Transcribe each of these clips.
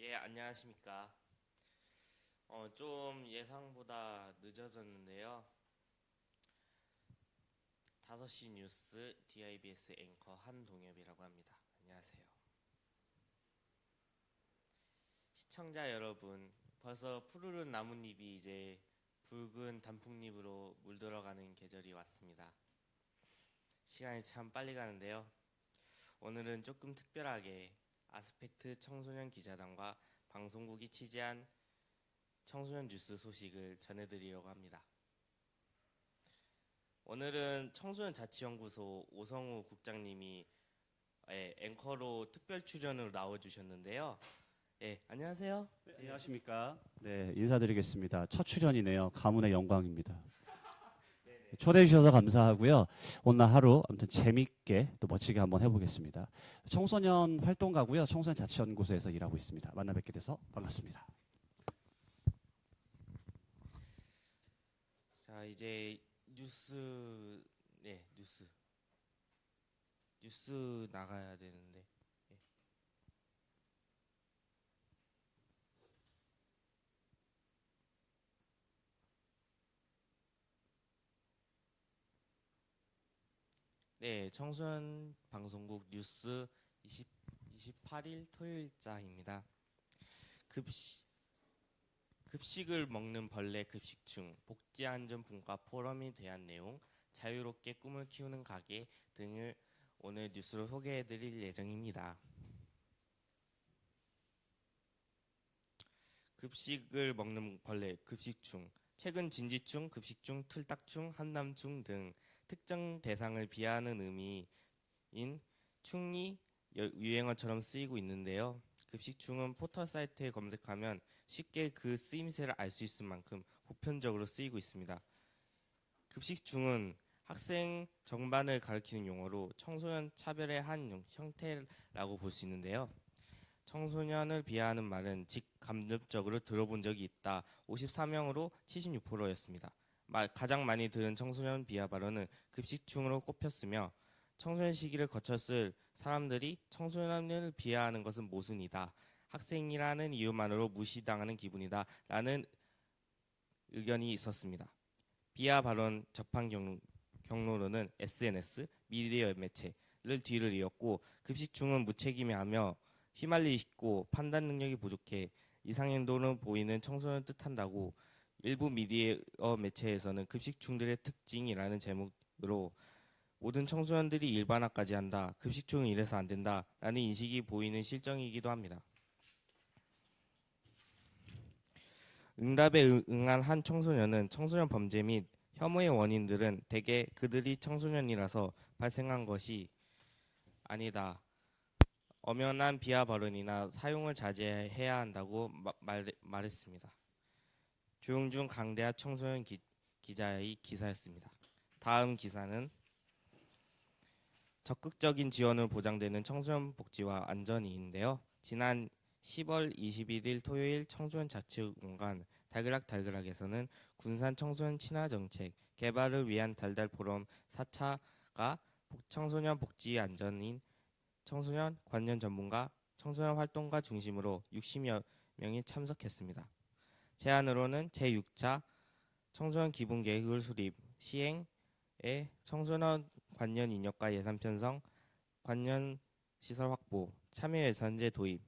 예, 안녕하십니까. 좀 예상보다 늦어졌는데요. 5시 뉴스 DIBS 앵커 한동엽이라고 합니다. 안녕하세요. 시청자 여러분, 벌써 푸르른 나뭇잎이 이제 붉은 단풍잎으로 물들어가는 계절이 왔습니다. 시간이 참 빨리 가는데요. 오늘은 조금 특별하게 아스펙트 청소년 기자단과 방송국이 취재한 청소년 뉴스 소식을 전해드리려고 합니다. 오늘은 청소년 자치연구소 오성우 국장님이 앵커로 특별 출연으로 나와주셨는데요. 안녕하세요. 네, 안녕하십니까. 네, 인사드리겠습니다. 첫 출연이네요. 가문의 영광입니다. 초대해 주셔서 감사하고요. 오늘 하루 아무튼 재밌게 또 멋지게 한번 해보겠습니다. 청소년 활동가고요. 청소년 자치연구소에서 일하고 있습니다. 만나 뵙게 돼서 반갑습니다. 자, 이제 뉴스 나가야 되는데. 네, 청소년 방송국 뉴스 28일 토요일자입니다. 급식을 먹는 벌레 급식충, 복지안전분과 포럼에 대한 내용, 자유롭게 꿈을 키우는 가게 등을 오늘 뉴스로 소개해드릴 예정입니다. 급식을 먹는 벌레 급식충, 최근 진지충, 급식충, 틀딱충, 한남충 등 특정 대상을 비하하는 의미인 충이 유행어처럼 쓰이고 있는데요. 급식충은 포털 사이트에 검색하면 쉽게 그 쓰임새를 알 수 있을 만큼 보편적으로 쓰이고 있습니다. 급식충은 학생 정반을 가리키는 용어로 청소년 차별의 한 형태라고 볼 수 있는데요. 청소년을 비하하는 말은 직감정적으로 들어본 적이 있다. 54명으로 76%였습니다. 가장 많이 들은 청소년 비하 발언은 급식충으로 꼽혔으며 청소년 시기를 거쳤을 사람들이 청소년을 비하하는 것은 모순이다. 학생이라는 이유만으로 무시당하는 기분이다. 라는 의견이 있었습니다. 비하 발언 접한 경로로는 SNS, 미디어 매체를 뒤를 이었고 급식충은 무책임해하며 휘말리고 판단 능력이 부족해 이상행동을 보이는 청소년을 뜻한다고 일부 미디어 매체에서는 급식충들의 특징이라는 제목으로 모든 청소년들이 일반화까지 한다. 급식충은 이래서 안 된다. 라는 인식이 보이는 실정이기도 합니다. 응답에 응한 한 청소년은 청소년 범죄 및 혐오의 원인들은 대개 그들이 청소년이라서 발생한 것이 아니다. 엄연한 비하 발언이나 사용을 자제해야 한다고 말했습니다. 조용준 강대하 청소년 기자의 기사였습니다. 다음 기사는 적극적인 지원을 보장되는 청소년 복지와 안전이인데요. 지난 10월 21일 토요일 청소년 자치공간 달그락달그락에서는 군산 청소년 친화 정책 개발을 위한 달달 포럼 4차가 청소년 복지 안전인 청소년 관련 전문가, 청소년 활동가 중심으로 60여 명이 참석했습니다. 제안으로는 제6차 청소년 기본 계획을 수립, 시행에 청소년 관련 인력과 예산 편성, 관련 시설 확보, 참여 예산제 도입,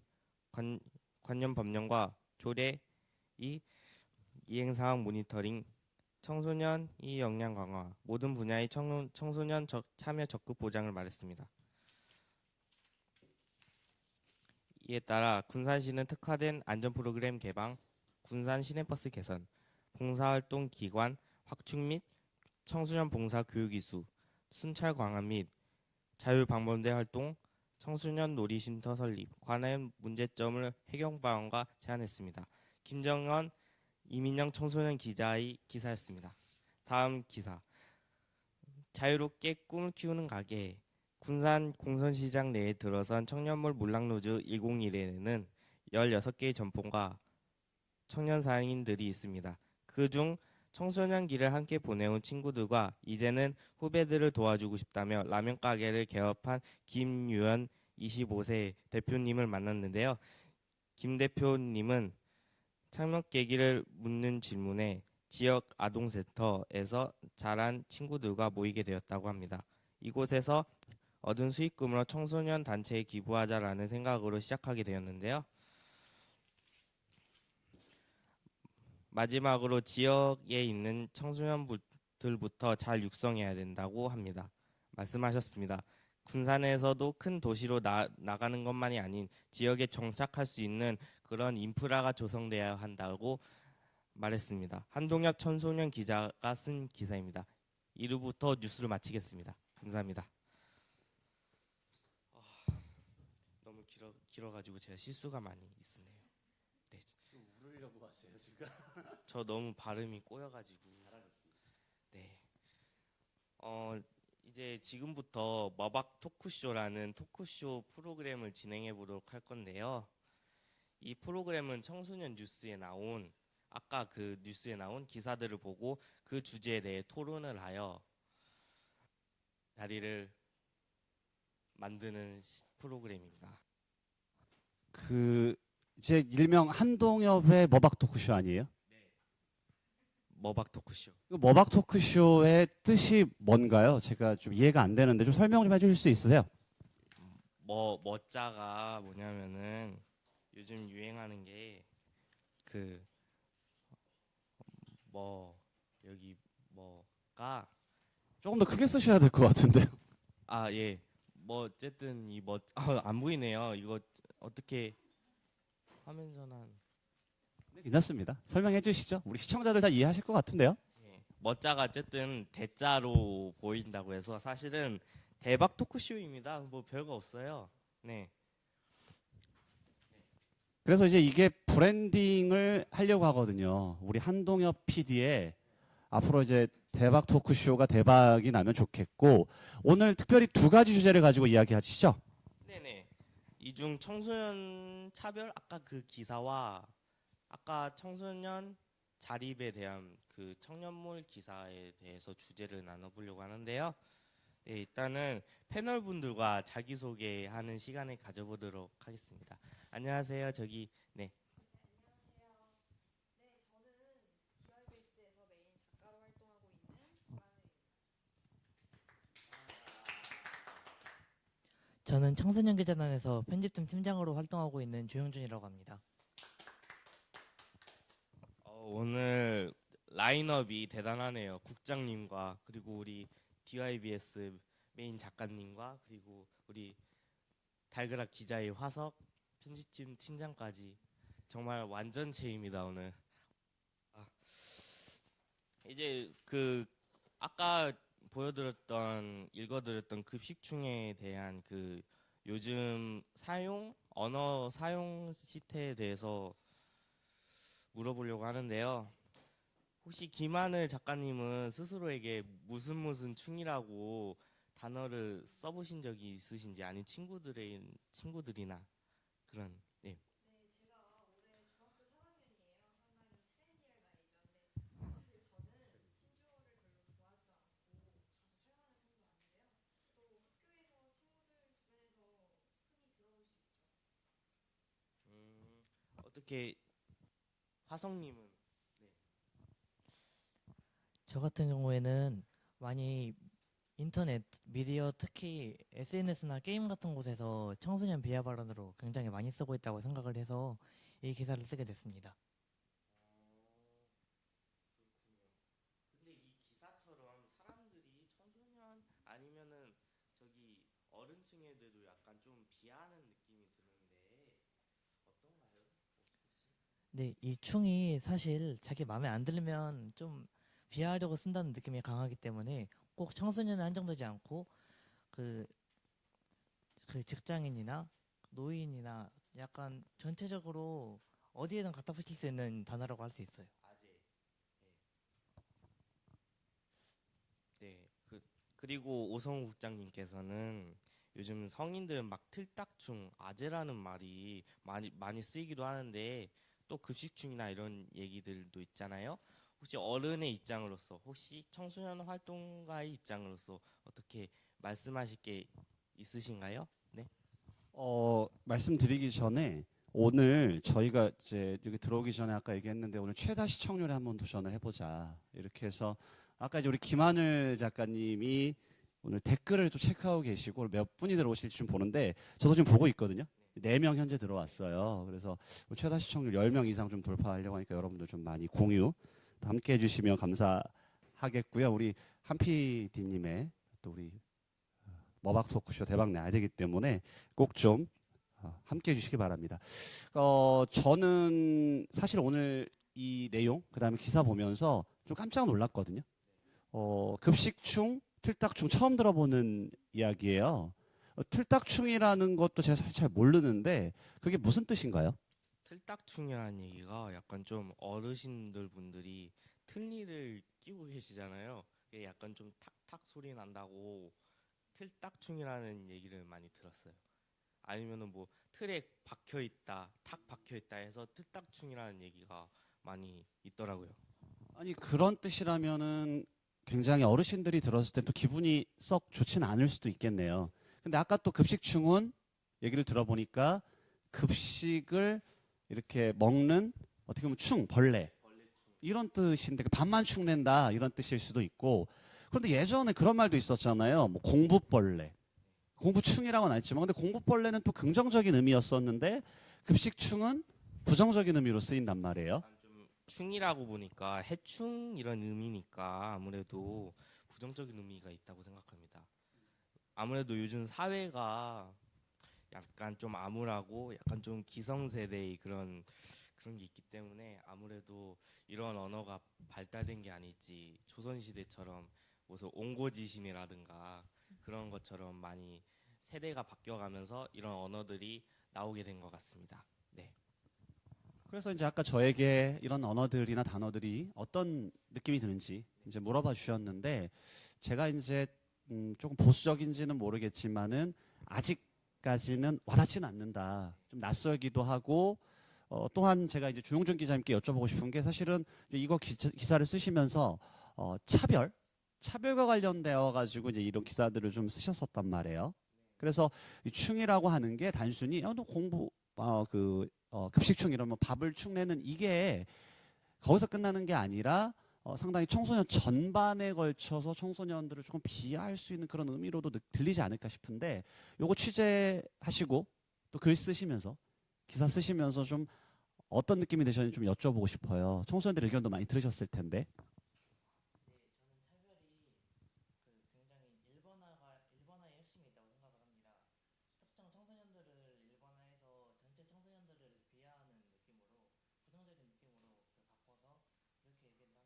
관련 법령과 조례 이행사항 모니터링, 청소년 역량 강화, 모든 분야의 청소년 참여 적극 보장을 말했습니다. 이에 따라 군산시는 특화된 안전 프로그램 개방, 군산 시내버스 개선, 봉사활동 기관 확충 및 청소년 봉사 교육 이수, 순찰 강화 및 자율방범대 활동, 청소년 놀이쉼터 설립, 관한 문제점을 해결 방안과 제안했습니다. 김정현, 이민영 청소년 기자의 기사였습니다. 다음 기사. 자유롭게 꿈을 키우는 가게. 군산 공선시장 내에 들어선 청년몰 문랑로즈 101에는 16개의 점포가 청년 상인들이 있습니다. 그중 청소년기를 함께 보내온 친구들과 이제는 후배들을 도와주고 싶다며 라면 가게를 개업한 김유연 25세 대표님을 만났는데요. 김 대표님은 창업 계기를 묻는 질문에 지역 아동센터에서 자란 친구들과 모이게 되었다고 합니다. 이곳에서 얻은 수익금으로 청소년 단체에 기부하자라는 생각으로 시작하게 되었는데요. 마지막으로 지역에 있는 청소년들부터 잘 육성해야 된다고 합니다. 말씀하셨습니다. 군산에서도 큰 도시로 나가는 것만이 아닌 지역에 정착할 수 있는 그런 인프라가 조성돼야 한다고 말했습니다. 한동엽 청소년 기자가 쓴 기사입니다. 이로부터 뉴스를 마치겠습니다. 감사합니다. 너무 길어가지고 제가 실수가 많이 있으네요. 네. 울으려고 하세요 지금? 저 너무 발음이 꼬여가지고. 네. 이제 지금부터 머박 토크쇼라는 토크쇼 프로그램을 진행해 보도록 할 건데요. 이 프로그램은 청소년 뉴스에 나온 아까 그 뉴스에 나온 기사들을 보고 그 주제에 대해 토론을 하여 자리를 만드는 프로그램입니다. 그 이제 일명 한동엽의 머박 토크쇼 아니에요? 머박 토크쇼. 그 머박 토크쇼의 뜻이 뭔가요? 제가 좀 이해가 안 되는데 좀 설명 좀 해주실 수 있으세요? 머자가 뭐냐면은 요즘 유행하는 게 그 여기 뭐가 조금 더 크게 쓰셔야 될 것 같은데요. 예. 어쨌든 안 보이네요. 이거 어떻게 화면 전환. 네, 괜찮습니다. 설명해 주시죠. 우리 시청자들 다 이해하실 것 같은데요. 예. 머자가 어쨌든 대자로 보인다고 해서 사실은 대박 토크쇼입니다. 뭐 별거 없어요. 네. 그래서 이제 이게 브랜딩을 하려고 하거든요. 우리 한동엽 PD의 앞으로 이제 대박 토크쇼가 대박이 나면 좋겠고 오늘 특별히 두 가지 주제를 가지고 이야기하시죠. 네네. 이중 청소년 차별 아까 그 기사와 아까 청소년 자립에 대한 그 청년몰 기사에 대해서 주제를 나눠보려고 하는데요. 네, 일단은 패널 분들과 자기소개하는 시간을 가져보도록 하겠습니다. 안녕하세요. 저기 네. 저는 청소년 기자단에서 편집팀 팀장으로 활동하고 있는 조영준이라고 합니다. 오늘 라인업이 대단하네요. 국장님과 그리고 우리 DYBS 메인 작가님과 그리고 우리 달그락 기자의 화석 편집팀 팀장까지 정말 완전체입니다 오늘. 이제 그 아까 읽어드렸던 급식충에 대한 그 요즘 언어 사용 시태에 대해서 물어보려고 하는데요. 혹시 김하늘 작가님은 스스로에게 무슨 충이라고 단어를 써보신 적이 있으신지 아니면 친구들이나 그런 네. 어떻게 화성님은 저 같은 경우에는 많이 인터넷, 미디어, 특히 SNS나 게임 같은 곳에서 청소년 비하 발언으로 굉장히 많이 쓰고 있다고 생각을 해서 이 기사를 쓰게 됐습니다. 근데 이 기사처럼 사람들이 청소년 아니면은 저기 어른층에도 약간 좀 비하하는 느낌이 드는데 어떤가요? 네, 이 충이 사실 자기 마음에 안 들면 좀 비하하려고 쓴다는 느낌이 강하기 때문에 꼭 청소년에 한정되지 않고 그 직장인이나 노인이나 약간 전체적으로 어디에든 갖다 붙일 수 있는 단어라고 할 수 있어요. 아재. 네. 그리고 오성우 국장님께서는 요즘 성인들은 막 틀딱충, 아재라는 말이 많이 쓰이기도 하는데 또 급식충이나 이런 얘기들도 있잖아요. 혹시 어른의 입장으로서 혹시 청소년 활동가의 입장으로서 어떻게 말씀하실 게 있으신가요? 네. 말씀드리기 전에 오늘 저희가 이제 여기 들어오기 전에 아까 얘기했는데 오늘 최다 시청률에 한번 도전을 해보자. 이렇게 해서 아까 이제 우리 김하늘 작가님이 오늘 댓글을 또 체크하고 계시고 몇 분이 들어오실지 좀 보는데 저도 지금 보고 있거든요. 4명 현재 들어왔어요. 그래서 최다 시청률 10명 이상 좀 돌파하려고 하니까 여러분들 좀 많이 공유 함께 해주시면 감사하겠고요. 우리 한 PD님의 또 우리 머박 토크쇼 대박 나야 되기 때문에 꼭 좀 함께 해주시기 바랍니다. 저는 사실 오늘 이 내용 그다음에 기사 보면서 좀 깜짝 놀랐거든요. 급식충, 틀딱충 처음 들어보는 이야기예요. 틀딱충이라는 것도 제가 사실 잘 모르는데 그게 무슨 뜻인가요? 틀딱충이라는 얘기가 약간 좀 어르신들 분들이 틀니를 끼고 계시잖아요. 그게 약간 좀 탁탁 소리 난다고 틀딱충이라는 얘기를 많이 들었어요. 아니면은 뭐 틀에 박혀 있다, 탁 박혀 있다 해서 틀딱충이라는 얘기가 많이 있더라고요. 아니 그런 뜻이라면은 굉장히 어르신들이 들었을 때 또 기분이 썩 좋진 않을 수도 있겠네요. 근데 아까 또 급식충은 얘기를 들어보니까 급식을 이렇게 먹는 어떻게 보면 벌레 이런 뜻인데 밥만 축낸다 이런 뜻일 수도 있고 그런데 예전에 그런 말도 있었잖아요. 뭐 공부벌레, 공부충이라고는 안 했지만 근데 공부벌레는 또 긍정적인 의미였었는데 급식충은 부정적인 의미로 쓰인단 말이에요. 좀 충이라고 보니까 해충 이런 의미니까 아무래도 부정적인 의미가 있다고 생각합니다. 아무래도 요즘 사회가 약간 좀 암울하고 약간 좀 기성세대의 그런 게 있기 때문에 아무래도 이런 언어가 발달된 게 아닐지 조선시대처럼 무슨 옹고지신이라든가 그런 것처럼 많이 세대가 바뀌어가면서 이런 언어들이 나오게 된 것 같습니다. 네. 그래서 이제 아까 저에게 이런 언어들이나 단어들이 어떤 느낌이 드는지 이제 물어봐 주셨는데 제가 이제 조금 보수적인지는 모르겠지만은 아직까지는 와닿지는 않는다. 좀 낯설기도 하고 또한 제가 이제 조용준 기자님께 여쭤보고 싶은 게 사실은 이거 기사를 쓰시면서 차별과 관련되어 가지고 이제 이런 기사들을 좀 쓰셨었단 말이에요. 그래서 이 충이라고 하는 게 단순히 너 공부 급식충 이러면 밥을 축내는 이게 거기서 끝나는 게 아니라 상당히 청소년 전반에 걸쳐서 청소년들을 조금 비하할 수 있는 그런 의미로도 들리지 않을까 싶은데 요거 취재하시고 또 글 쓰시면서 기사 쓰시면서 좀 어떤 느낌이 드셨는지 좀 여쭤보고 싶어요. 청소년들 의견도 많이 들으셨을 텐데. 일본화의 핵심이 있다고 생각을 합니다. 특정 청소년들을 일본화해서 전체 청소년들을 비하하는 느낌으로 부정적인 느낌으로 바꿔서 이렇게 얘기를 하는 거죠.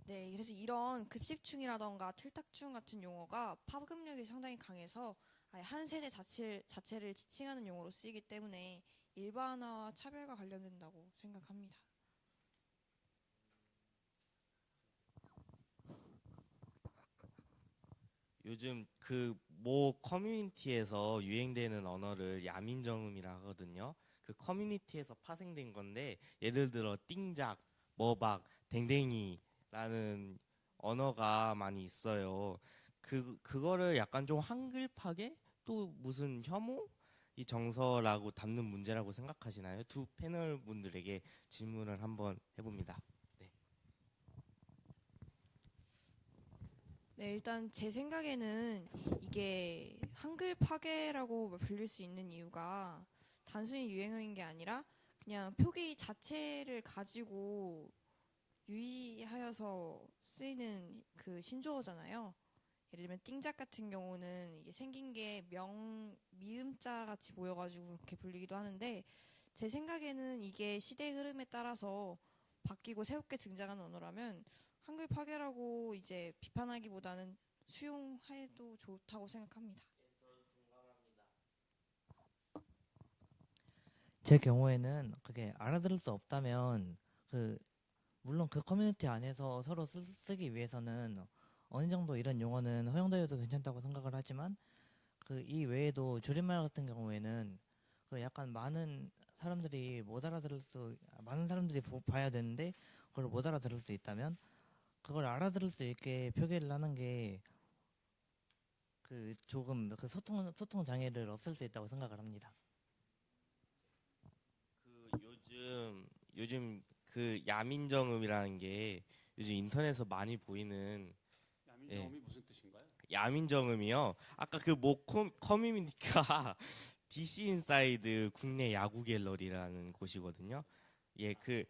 네, 그래서 이런 급식충이라던가 틀딱충 같은 용어가 파급력이 상당히 강해서 아예 한 세대 자체를 지칭하는 용어로 쓰이기 때문에 일반화와 차별과 관련된다고 생각합니다. 요즘 그 모 커뮤니티에서 유행되는 언어를 야민정음이라 하거든요. 그 커뮤니티에서 파생된 건데 예를 들어 띵작, 머박, 댕댕이라는 언어가 많이 있어요. 그거를 약간 좀 한글파게 또 무슨 혐오? 이 정서라고 담는 문제라고 생각하시나요? 두 패널 분들에게 질문을 한번 해봅니다. 네, 일단 제 생각에는 이게 한글 파괴라고 불릴 수 있는 이유가 단순히 유행어인 게 아니라 그냥 표기 자체를 가지고 유의하여서 쓰이는 그 신조어잖아요. 예를 들면 띵작 같은 경우는 이게 생긴 게 미음자 같이 보여가지고 그렇게 불리기도 하는데 제 생각에는 이게 시대 흐름에 따라서 바뀌고 새롭게 등장하는 언어라면 한글 파괴라고 이제 비판하기보다는 수용해도 좋다고 생각합니다. 제 경우에는 그게 알아들을 수 없다면 물론 그 커뮤니티 안에서 서로 쓰기 위해서는 어느 정도 이런 용어는 허용되어도 괜찮다고 생각을 하지만 그 이 외에도 줄임말 같은 경우에는 그 약간 많은 사람들이 많은 사람들이 봐야 되는데 그걸 못 알아들을 수 있다면 그걸 알아들을 수 있게 표기를 하는 게 그 조금 그 소통 장애를 없앨 수 있다고 생각을 합니다. 그 요즘 그 야민정음이라는 게 요즘 인터넷에서 많이 보이는 야민정음이 무슨 뜻인가요? 야민정음이요. 아까 그 모 커뮤니티가 DC 인사이드 국내 야구 갤러리라는 곳이거든요. 예, 그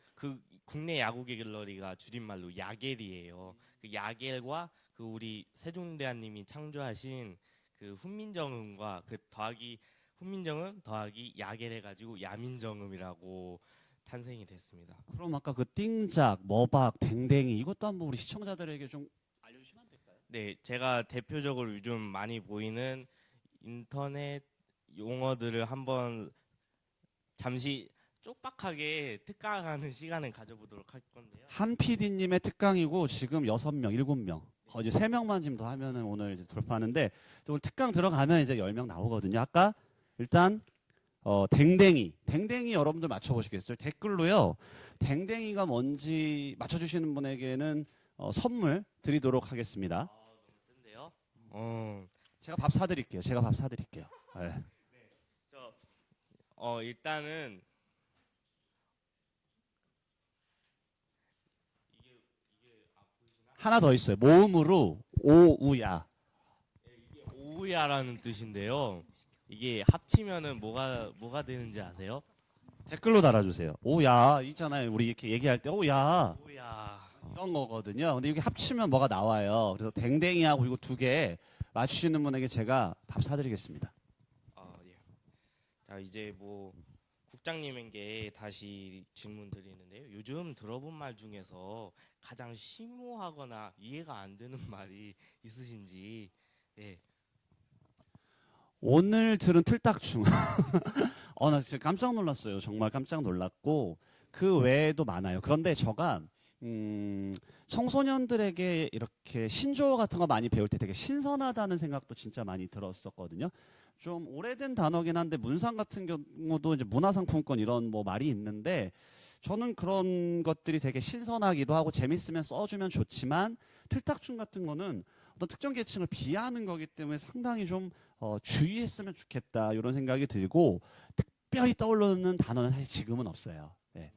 국내 야구 갤러리가 줄임말로 야겔이에요. 그 야겔과 그 우리 세종대왕님이 창조하신 그 훈민정음과 그 더하기 훈민정음 더하기 야겔 해가지고 야민정음이라고 탄생이 됐습니다. 그럼 아까 그 띵작, 머박, 댕댕이 이것도 한번 우리 시청자들에게 좀 알려주시면 안 될까요? 네, 제가 대표적으로 요즘 많이 보이는 인터넷 용어들을 한번 잠시 쪽박하게 특강하는 시간을 가져보도록 할 건데요. 한 PD님의 특강이고 지금 6명, 7명. 이제 3명만 지금 더 하면은 오늘 이제 돌파하는데 오늘 특강 들어가면 이제 10명 나오거든요. 아까 일단 댕댕이 여러분들 맞춰보시겠어요? 댓글로요. 댕댕이가 뭔지 맞춰주시는 분에게는 선물 드리도록 하겠습니다. 너무 센데요? 제가 밥 사드릴게요. 네. 일단은 하나 더 있어요. 모음으로 오우야. 오우야라는 뜻인데요. 이게 합치면은 뭐가 되는지 아세요? 댓글로 달아주세요. 오야 있잖아요. 우리 이렇게 얘기할 때 오야 오우야. 이런 거거든요. 근데 이게 합치면 뭐가 나와요. 그래서 댕댕이하고 이거 2개 맞추시는 분에게 제가 밥 사드리겠습니다. 예. 자, 이제 뭐 국장님에게 다시 질문 드리는데요. 요즘 들어본 말 중에서 가장 심오하거나 이해가 안 되는 말이 있으신지. 예. 오늘 들은 틀딱충. 나 진짜 깜짝 놀랐어요. 정말 깜짝 놀랐고 그 외에도 많아요. 그런데 제가 청소년들에게 이렇게 신조어 같은 거 많이 배울 때 되게 신선하다는 생각도 진짜 많이 들었었거든요. 좀 오래된 단어긴 한데 문상 같은 경우도 이제 문화상품권 이런 뭐 말이 있는데 저는 그런 것들이 되게 신선하기도 하고 재밌으면 써주면 좋지만 틀딱충 같은 거는 어떤 특정 계층을 비하하는 거기 때문에 상당히 좀 주의했으면 좋겠다 이런 생각이 들고 특별히 떠오르는 단어는 사실 지금은 없어요. 네.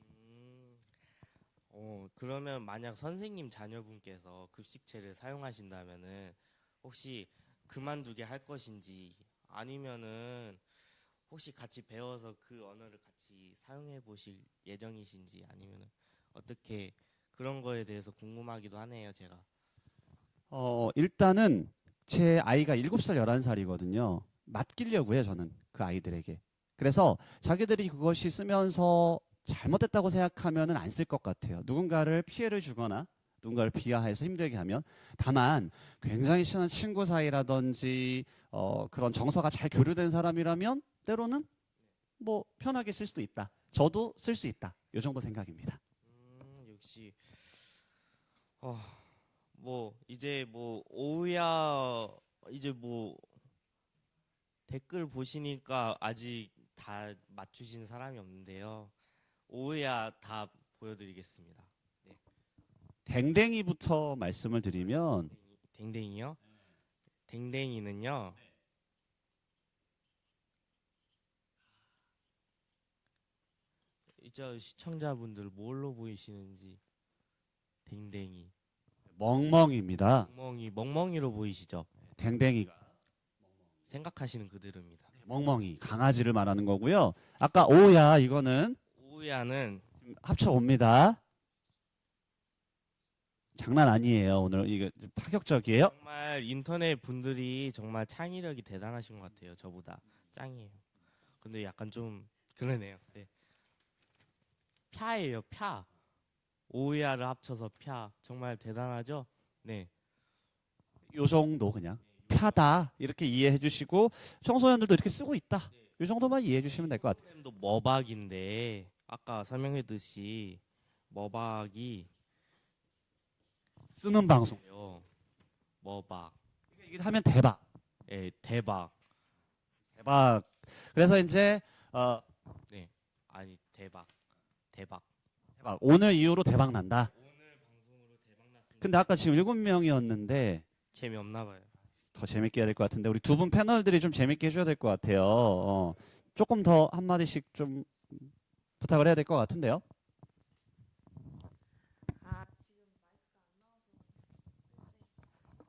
그러면 만약 선생님 자녀분께서 급식체를 사용하신다면은 혹시 그만두게 할 것인지 아니면은 혹시 같이 배워서 그 언어를 같이 사용해 보실 예정이신지 아니면은 어떻게 그런 거에 대해서 궁금하기도 하네요, 제가. 일단은 제 아이가 7살, 11살이거든요. 맡기려고 해요, 저는 그 아이들에게. 그래서 자기들이 그것이 쓰면서 잘못됐다고 생각하면은 안 쓸 것 같아요. 누군가를 피해를 주거나 누군가를 비하해서 힘들게 하면. 다만 굉장히 친한 친구 사이라든지 그런 정서가 잘 교류된 사람이라면 때로는 뭐 편하게 쓸 수도 있다. 저도 쓸 수 있다. 이 정도 생각입니다. 역시 뭐 이제 뭐 오후야 이제 뭐 댓글 보시니까 아직 다 맞추신 사람이 없는데요. 오후야 답 보여드리겠습니다. 네. 댕댕이부터 말씀을 드리면 댕댕이요? 댕댕이는요. 이제 시청자분들 뭘로 보이시는지 댕댕이 멍멍입니다. 멍멍이로 보이시죠? 댕댕이가 생각하시는 그대로입니다. 멍멍이 강아지를 말하는 거고요. 아까 오야 이거는 오야는 합쳐 옵니다. 장난 아니에요. 오늘 이게 파격적이에요. 정말 인터넷 분들이 정말 창의력이 대단하신 것 같아요. 저보다 짱이에요. 근데 약간 좀 그러네요. 네. 펴예요. 펴. 오야를 합쳐서 펴. 정말 대단하죠? 네. 요 정도 그냥 펴다 이렇게 이해해 주시고 청소년들도 이렇게 쓰고 있다. 요 정도만 이해해 주시면 될 것 같아요. 프로그램도 머박인데 아까 설명했듯이 머박이 쓰는 방송. 머박. 이게 하면 대박. 예, 대박. 대박. 그래서 이제 아니 대박. 대박. 대박. 오늘 이후로 대박 난다. 오늘 방송으로 대박 났습니다. 근데 아까 지금 7명이었는데 재미없나 봐요. 더 재밌게 해야 될 것 같은데 우리 두 분 패널들이 좀 재밌게 해줘야 될 것 같아요. 조금 더 한마디씩 좀 부탁을 해야 될 것 같은데요. 아, 지금 마이크가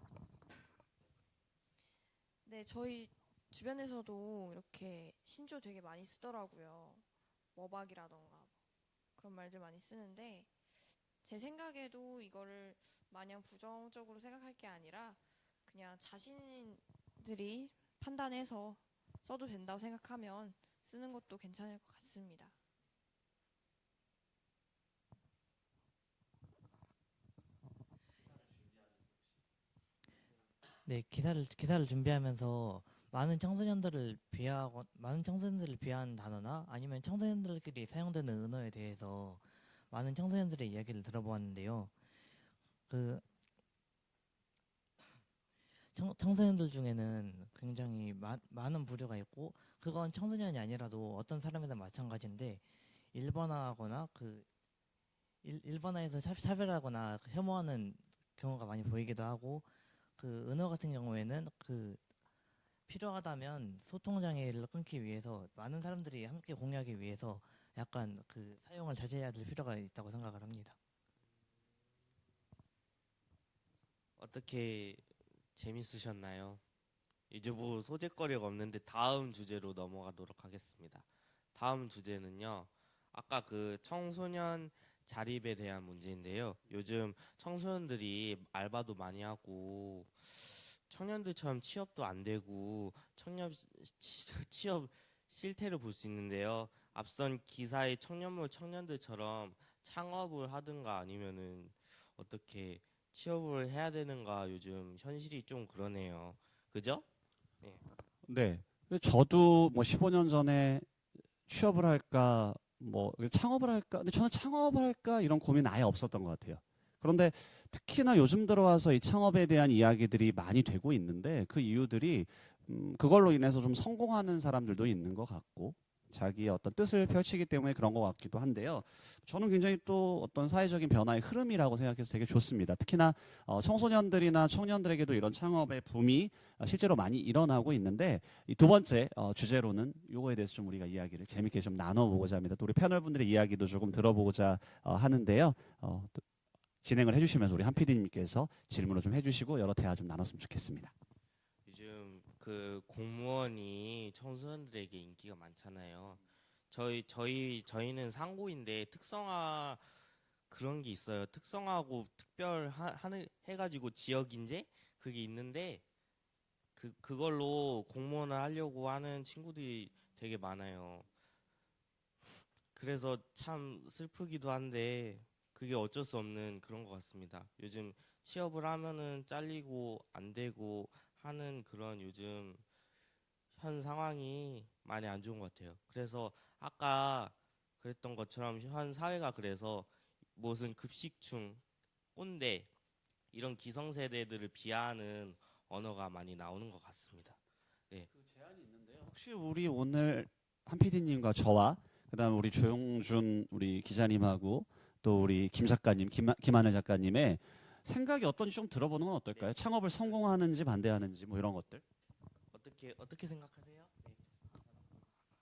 안 나와서. 네, 저희 주변에서도 이렇게 신조 되게 많이 쓰더라고요. 머박이라던가 그런 말들 많이 쓰는데 제 생각에도 이거를 마냥 부정적으로 생각할 게 아니라 그냥 자신들이 판단해서 써도 된다고 생각하면 쓰는 것도 괜찮을 것 같습니다. 네, 기사를 준비하면서 많은 청소년들을 비하한 단어나 아니면 청소년들끼리 사용되는 언어에 대해서 많은 청소년들의 이야기를 들어보았는데요. 그 청소년들 중에는 굉장히 많은 부류가 있고 그건 청소년이 아니라도 어떤 사람이나 마찬가지인데 일반화하거나 일반화해서 차별하거나 혐오하는 경우가 많이 보이기도 하고 그 은어 같은 경우에는 필요하다면 소통 장애를 끊기 위해서 많은 사람들이 함께 공유하기 위해서 약간 사용을 자제해야 될 필요가 있다고 생각을 합니다. 어떻게 재밌으셨나요? 이제 뭐 소재거리가 없는데 다음 주제로 넘어가도록 하겠습니다. 다음 주제는요. 아까 청소년 자립에 대한 문제인데요. 요즘 청소년들이 알바도 많이 하고 청년들처럼 취업도 안 되고 취업 실태를 볼 수 있는데요. 앞선 기사의 청년들처럼 창업을 하든가 아니면은 어떻게 취업을 해야 되는가 요즘 현실이 좀 그러네요. 그죠? 네. 저도 뭐 15년 전에 취업을 할까, 뭐 창업을 할까, 근데 저는 창업을 할까 이런 고민 아예 없었던 것 같아요. 그런데 특히나 요즘 들어와서 이 창업에 대한 이야기들이 많이 되고 있는데 그 이유들이 그걸로 인해서 좀 성공하는 사람들도 있는 것 같고 자기의 어떤 뜻을 펼치기 때문에 그런 것 같기도 한데요. 저는 굉장히 또 어떤 사회적인 변화의 흐름이라고 생각해서 되게 좋습니다. 특히나 청소년들이나 청년들에게도 이런 창업의 붐이 실제로 많이 일어나고 있는데 이 두 번째 주제로는 이거에 대해서 좀 우리가 이야기를 재밌게 좀 나눠보고자 합니다. 또 우리 패널분들의 이야기도 조금 들어보고자 하는데요. 또 진행을 해주시면서 우리 한 PD님께서 질문을 좀 해주시고 여러 대화 좀 나눴으면 좋겠습니다. 요즘 공무원이 청소년들에게 인기가 많잖아요. 저희는 상고인데 특성화 그런 게 있어요. 특성화고 해가지고 지역 인재 그게 있는데 그걸로 공무원을 하려고 하는 친구들이 되게 많아요. 그래서 참 슬프기도 한데 그게 어쩔 수 없는 그런 것 같습니다. 요즘 취업을 하면은 잘리고 안 되고 하는 그런 요즘 현 상황이 많이 안 좋은 것 같아요. 그래서 아까 그랬던 것처럼 현 사회가 그래서 무슨 급식충, 꼰대 이런 기성세대들을 비하하는 언어가 많이 나오는 것 같습니다. 네. 그 제안이 있는데요. 혹시 우리 오늘 한 PD님과 저와 그다음 우리 조용준 우리 기자님하고 또 우리 김 작가님, 김하늘 작가님의 생각이 어떤지 좀 들어보는 건 어떨까요? 창업을 성공하는지 반대하는지 뭐 이런 것들. 어떻게 생각하세요?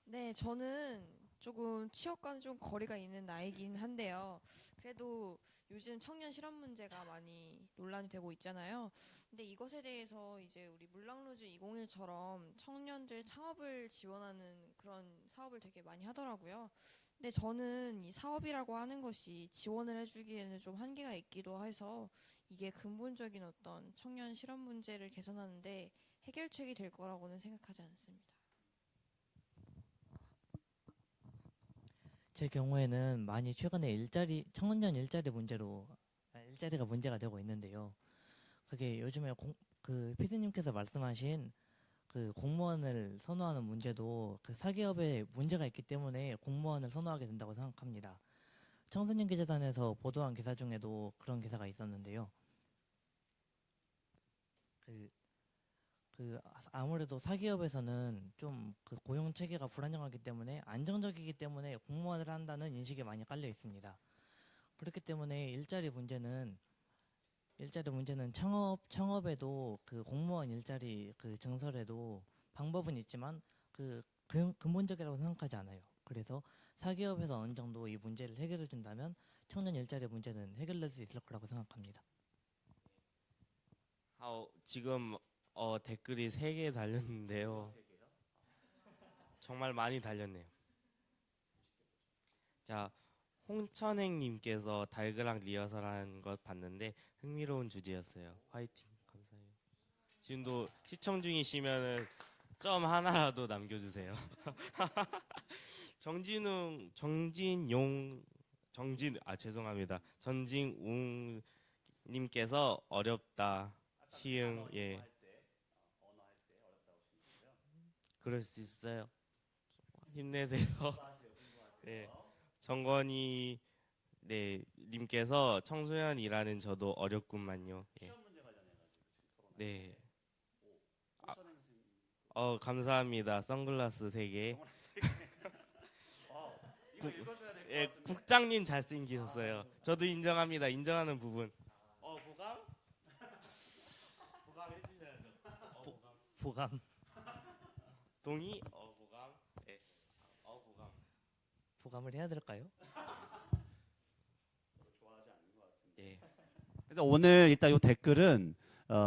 네, 저는 조금 취업과는 좀 거리가 있는 나이긴 한데요. 그래도 요즘 청년 실업 문제가 많이 논란이 되고 있잖아요. 근데 이것에 대해서 이제 우리 물랑루즈 201처럼 청년들 창업을 지원하는 그런 사업을 되게 많이 하더라고요. 근데 저는 이 사업이라고 하는 것이 지원을 해주기에는 좀 한계가 있기도 해서 이게 근본적인 어떤 청년 실업 문제를 개선하는데 해결책이 될 거라고는 생각하지 않습니다. 제 경우에는 많이 최근에 청년 일자리가 문제가 되고 있는데요. 그게 요즘에 피디님께서 말씀하신 공무원을 선호하는 문제도 사기업에 문제가 있기 때문에 공무원을 선호하게 된다고 생각합니다. 청소년 기자단에서 보도한 기사 중에도 그런 기사가 있었는데요. 아무래도 사기업에서는 좀 그 고용 체계가 불안정하기 때문에 안정적이기 때문에 공무원을 한다는 인식이 많이 깔려 있습니다. 그렇기 때문에 일자리 문제는 창업에도 그 공무원 일자리 그 증설에도 방법은 있지만 근본적이라고 생각하지 않아요. 그래서 사기업에서 어느 정도 이 문제를 해결해 준다면 청년 일자리 문제는 해결될 수 있을 거라고 생각합니다. 지금 댓글이 3개 달렸는데요. 정말 많이 달렸네요. 자, 홍천행님께서 달그락 리허설한 것 봤는데 흥미로운 주제였어요. 화이팅, 감사해요. 지금도 시청 중이시면은 점 하나라도 남겨주세요. 죄송합니다. 전진웅님께서 어렵다. 시흥, 예. 그럴 수 있어요. 힘내세요. 네. 정건이 님께서 청소년이라는 저도 어렵구만요. 예. 네. 감사합니다. 선글라스 3개. 예, 국장님 잘생기셨어요. 저도 인정합니다. 인정하는 부분. 보감? 보감 해주셔야죠. 보감. 동의? 보감? 네. 보감. 보감을 해야 될까요? 예. 그래서 오늘 일단 이 댓글은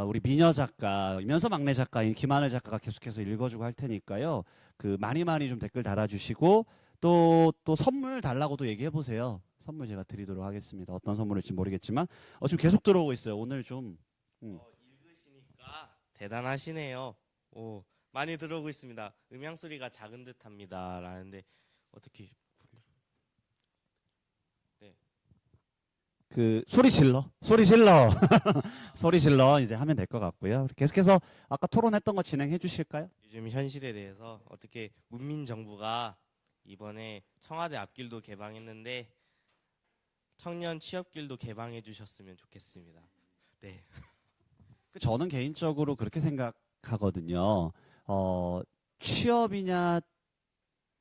우리 미녀 작가이면서 막내 작가인 김하늘 작가가 계속해서 읽어주고 할 테니까요. 많이 좀 댓글 달아주시고 또 선물 달라고도 얘기해 보세요. 선물 제가 드리도록 하겠습니다. 어떤 선물일지 모르겠지만 지금 계속 들어오고 있어요. 오늘 좀 읽으시니까 대단하시네요. 많이 들어오고 있습니다. 음향 소리가 작은 듯합니다. 라는데 어떻게 소리 질러 소리 질러 이제 하면 될 것 같고요. 계속해서 아까 토론했던 거 진행해 주실까요? 요즘 현실에 대해서 어떻게 문민 정부가 이번에 청와대 앞길도 개방했는데 청년 취업길도 개방해 주셨으면 좋겠습니다. 네. 저는 개인적으로 그렇게 생각하거든요. 취업이냐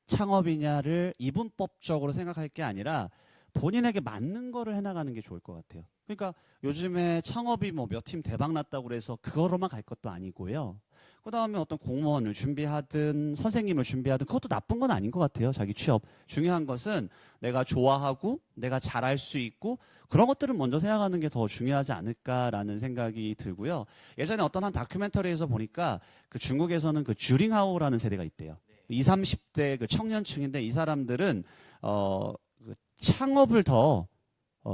창업이냐를 이분법적으로 생각할 게 아니라 본인에게 맞는 거를 해나가는 게 좋을 것 같아요. 그러니까 요즘에 창업이 몇 팀 대박 났다고 그래서 그거로만 갈 것도 아니고요. 그 다음에 어떤 공무원을 준비하든 선생님을 준비하든 그것도 나쁜 건 아닌 것 같아요. 자기 취업. 중요한 것은 내가 좋아하고 내가 잘할 수 있고 그런 것들을 먼저 생각하는 게 더 중요하지 않을까라는 생각이 들고요. 예전에 어떤 한 다큐멘터리에서 보니까 중국에서는 쥬링하오라는 세대가 있대요. 20, 30대 청년층인데 이 사람들은 창업을 더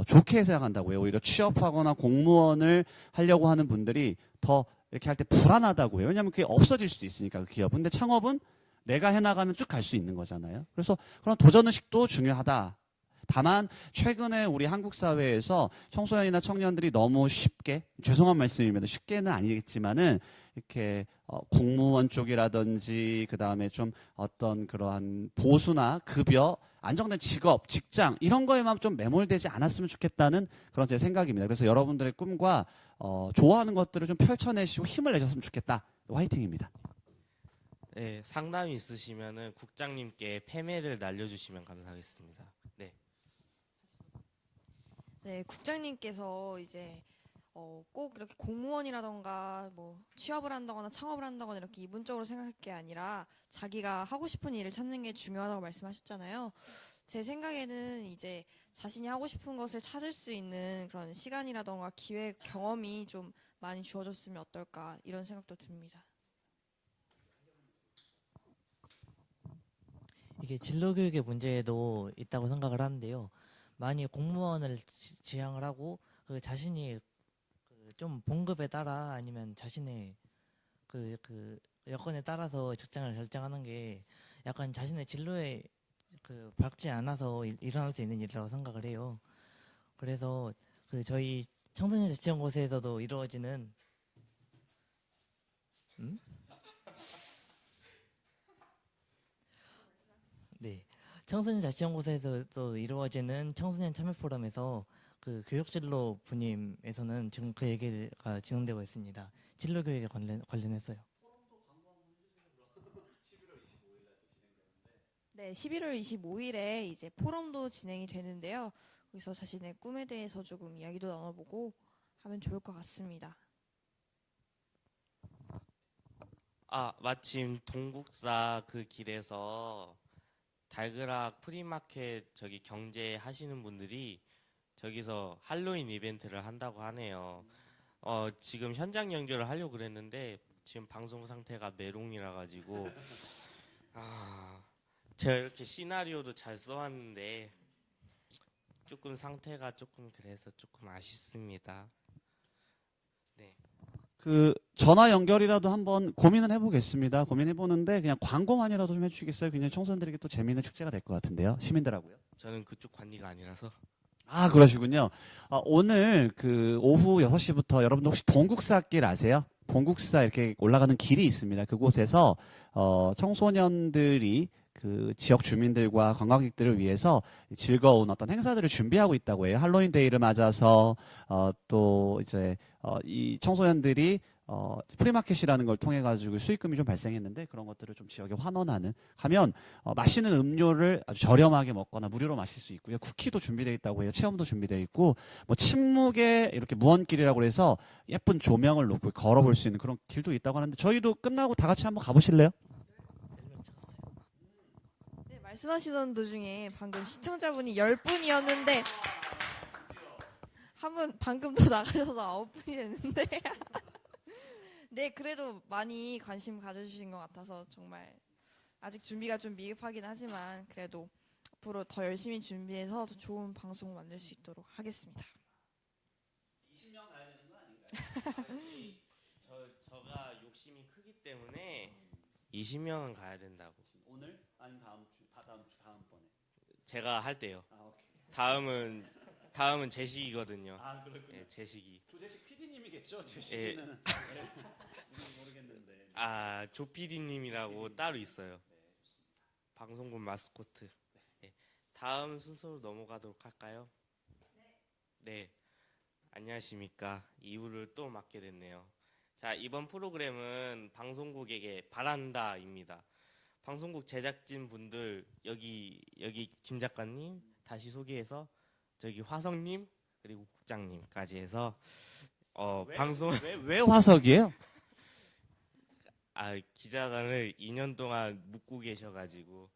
좋게 생각한다고요. 오히려 취업하거나 공무원을 하려고 하는 분들이 더 이렇게 할 때 불안하다고 해요. 왜냐하면 그게 없어질 수도 있으니까 그 기업. 근데 창업은 내가 해나가면 쭉 갈 수 있는 거잖아요. 그래서 그런 도전의식도 중요하다. 다만 최근에 우리 한국 사회에서 청소년이나 청년들이 너무 쉽게, 죄송한 말씀입니다. 쉽게는 아니겠지만은 이렇게 공무원 쪽이라든지 그다음에 좀 어떤 그러한 보수나 급여, 안정된 직업, 직장 이런 거에만 좀 매몰되지 않았으면 좋겠다는 그런 제 생각입니다. 그래서 여러분들의 꿈과 좋아하는 것들을 좀 펼쳐내시고 힘을 내셨으면 좋겠다. 화이팅입니다. 네, 상담이 있으시면은 국장님께 패매를 날려주시면 감사하겠습니다. 네. 네, 국장님께서 이제 꼭 이렇게 공무원이라던가 뭐 취업을 한다거나 창업을 한다거나 이렇게 이분적으로 생각할 게 아니라 자기가 하고 싶은 일을 찾는 게 중요하다고 말씀하셨잖아요. 제 생각에는 이제 자신이 하고 싶은 것을 찾을 수 있는 그런 시간이라던가 기회, 경험이 좀 많이 주어졌으면 어떨까 이런 생각도 듭니다. 이게 진로교육의 문제도 있다고 생각을 하는데요. 많이 공무원을 지향을 하고 자신이 좀 봉급에 따라 아니면 자신의 여건에 따라서 직장을 결정하는 게 약간 자신의 진로에 밝지 않아서 일어날 수 있는 일이라고 생각을 해요. 그래서 저희 청소년 자치연구소에서도 이루어지는 네, 청소년 자치연구소에서도 이루어지는 청소년 참여 포럼에서 그 교육진로 분임에서는 지금 그 얘기가 진행되고 있습니다. 진로 교육에 관련해서요. 네, 11월 25일에 이제 포럼도 진행이 되는데요. 거기서 자신의 꿈에 대해서 조금 이야기도 나눠보고 하면 좋을 것 같습니다. 아, 마침 동국사 그 길에서 달그락 프리마켓 저기 경제 하시는 분들이 저기서 할로윈 이벤트를 한다고 하네요. 지금 현장 연결을 하려고 그랬는데 지금 방송 상태가 메롱이라 가지고 제가 이렇게 시나리오도 잘 써왔는데 조금 상태가 조금 그래서 조금 아쉽습니다. 그 전화 연결이라도 한번 고민은 해보겠습니다. 고민해보는데 그냥 광고만이라도 좀 해주시겠어요? 그냥 청소년들에게 또 재미있는 축제가 될 것 같은데요. 시민들하고요. 저는 그쪽 관리가 아니라서. 아, 그러시군요. 오늘 그 오후 6시부터 여러분들 혹시 동국사길 아세요? 동국사 이렇게 올라가는 길이 있습니다. 그곳에서 청소년들이 그 지역 주민들과 관광객들을 위해서 즐거운 어떤 행사들을 준비하고 있다고 해요. 할로윈 데이를 맞아서 또 이제 이 청소년들이 프리마켓이라는 걸 통해 가지고 수익금이 좀 발생했는데 그런 것들을 좀 지역에 환원하는 가면 맛있는 음료를 아주 저렴하게 먹거나 무료로 마실 수 있고요. 쿠키도 준비되어 있다고 해요. 체험도 준비되어 있고 뭐 침묵의 이렇게 무언길이라고 해서 예쁜 조명을 놓고 걸어볼 수 있는 그런 길도 있다고 하는데 저희도 끝나고 다 같이 한번 가보실래요? 네, 말씀하시던 도중에 방금 시청자분이 10분이었는데 한 분 방금 더 나가셔서 9분이 됐는데 네, 그래도 많이 관심 가져주신 것 같아서 정말 아직 준비가 좀 미흡하긴 하지만 그래도 앞으로 더 열심히 준비해서 더 좋은 방송 만들 수 있도록 하겠습니다. 20년 가야 되는 거 아닌가요? 저가 욕심이 크기 때문에 20명은 가야 된다고. 오늘 아니면 다음 주 다음번에. 제가 할 때요. 오케이. 다음은 제식이거든요. 그렇군요. 예, 제식이. 조재식 PD님이겠죠. 제식이는 모르겠는데. 조PD님이라고 따로 있어요. 방송국 마스코트. 네. 다음 순서로 넘어가도록 할까요? 네. 안녕하십니까. 2부를 또 맡게 됐네요. 자, 이번 프로그램은 방송국에게 바란다입니다. 방송국 제작진 분들 여기 김 작가님 다시 소개해서 저기 화성님 그리고 국장님까지 해서 방송 왜 화석이에요? 기자단을 2년 동안 묵고 계셔가지고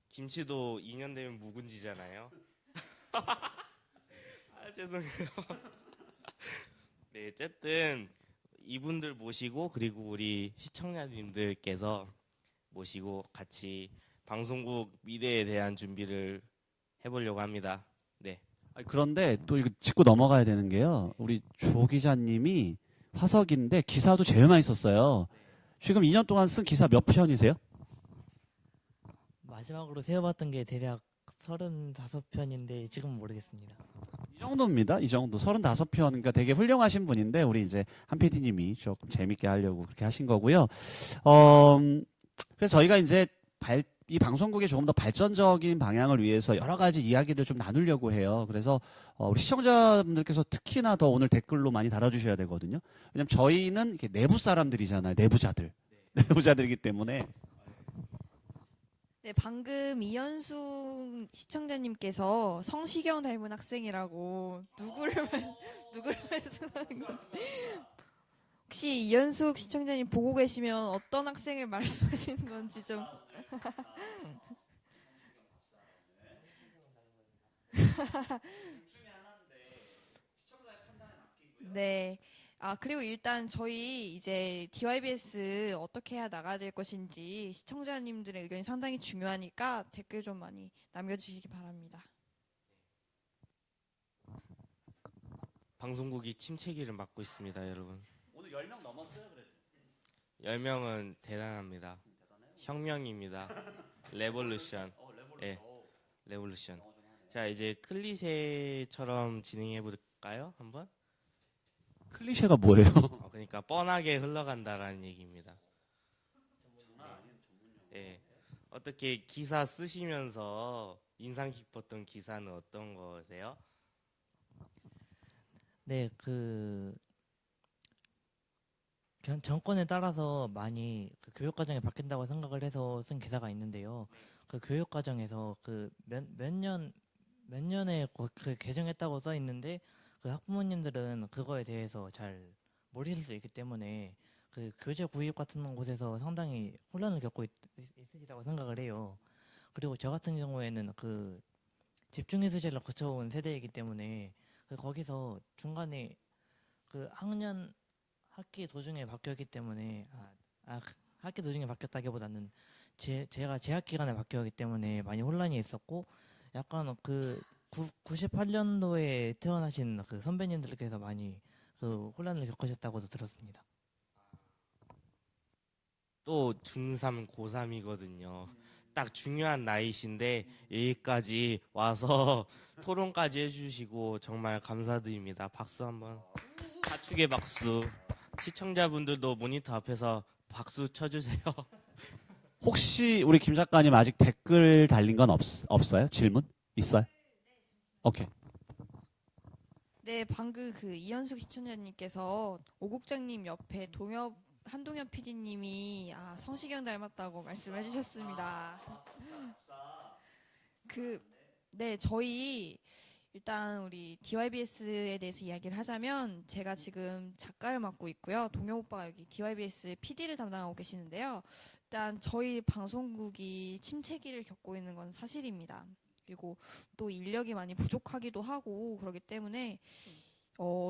김치도 2년 되면 묵은지잖아요. 죄송해요. 네, 어쨌든 이분들 모시고 그리고 우리 시청자님들께서 모시고 같이 방송국 미래에 대한 준비를 해보려고 합니다. 네. 그런데 또 이거 짚고 넘어가야 되는 게요. 우리 조 기자님이 화석인데 기사도 제일 많이 썼어요. 지금 2년 동안 쓴 기사 몇 편이세요? 마지막으로 세어봤던 게 대략 35편인데 지금은 모르겠습니다. 이 정도입니다. 이 정도. 35편. 그러니까 되게 훌륭하신 분인데 우리 이제 한 PD님이 조금 재밌게 하려고 그렇게 하신 거고요. 그래서 저희가 이제 이 방송국의 조금 더 발전적인 방향을 위해서 여러 가지 이야기를 좀 나누려고 해요. 그래서 우리 시청자분들께서 특히나 더 오늘 댓글로 많이 달아주셔야 되거든요. 왜냐면 저희는 이렇게 내부 사람들이잖아요. 내부자들. 내부자들이기 때문에. 네, 방금 이현숙 시청자님께서 성시경 닮은 학생이라고 누구를 말씀하는 건지 혹시 이현숙 시청자님 보고 계시면 어떤 학생을 말씀하시는 건지 좀 네. 그리고 일단 저희 이제 DYBS 어떻게 해야 나가야 될 것인지 시청자님들의 의견이 상당히 중요하니까 댓글 좀 많이 남겨주시기 바랍니다. 방송국이 침체기를 맞고 있습니다, 여러분. 오늘 10명 넘었어요, 그래도. 10명은 대단합니다. 혁명입니다. 레볼루션. 네, 레볼루션. 자, 이제 클리셰처럼 진행해 볼까요? 한번? 클리셰가 뭐예요? 그러니까 뻔하게 흘러간다라는 얘기입니다. 네. 어떻게 기사 쓰시면서 인상 깊었던 기사는 어떤 거세요? 네, 정권에 따라서 많이 그 교육 과정이 바뀐다고 생각을 해서 쓴 기사가 있는데요. 그 교육 과정에서 몇 년에 그 개정했다고 써 있는데 그 학부모님들은 그거에 대해서 잘 모르실 수 있기 때문에 그 교재 구입 같은 곳에서 상당히 혼란을 겪고 있으시다고 생각을 해요. 그리고 저 같은 경우에는 그 집중해 수제를 거쳐온 세대이기 때문에 그 거기서 중간에 그 학기 도중에 바뀌었기 때문에 학기 도중에 바뀌었다기보다는 제가 재학 기간에 바뀌었기 때문에 많이 혼란이 있었고 약간 98년도에 태어나신 그 선배님들께서 많이 그 혼란을 겪으셨다고도 들었습니다. 또 중3, 고3이거든요. 딱 중요한 나이신데 여기까지 와서 토론까지 해주시고 정말 감사드립니다. 박수 한번. 가축의 박수. 시청자분들도 모니터 앞에서 박수 쳐주세요. 혹시 우리 김 작가님 아직 댓글 달린 건 없어요? 질문? 있어요? 오케이. 네, 방금 그 이현숙 시청자님께서 오국장님 옆에 한동엽 PD님이 성시경 닮았다고 말씀해 주셨습니다. 네, 저희 일단 우리 DYBS에 대해서 이야기를 하자면 제가 지금 작가를 맡고 있고요. 동엽 오빠가 여기 DYBS PD를 담당하고 계시는데요. 일단 저희 방송국이 침체기를 겪고 있는 건 사실입니다. 그리고 또 인력이 많이 부족하기도 하고 그렇기 때문에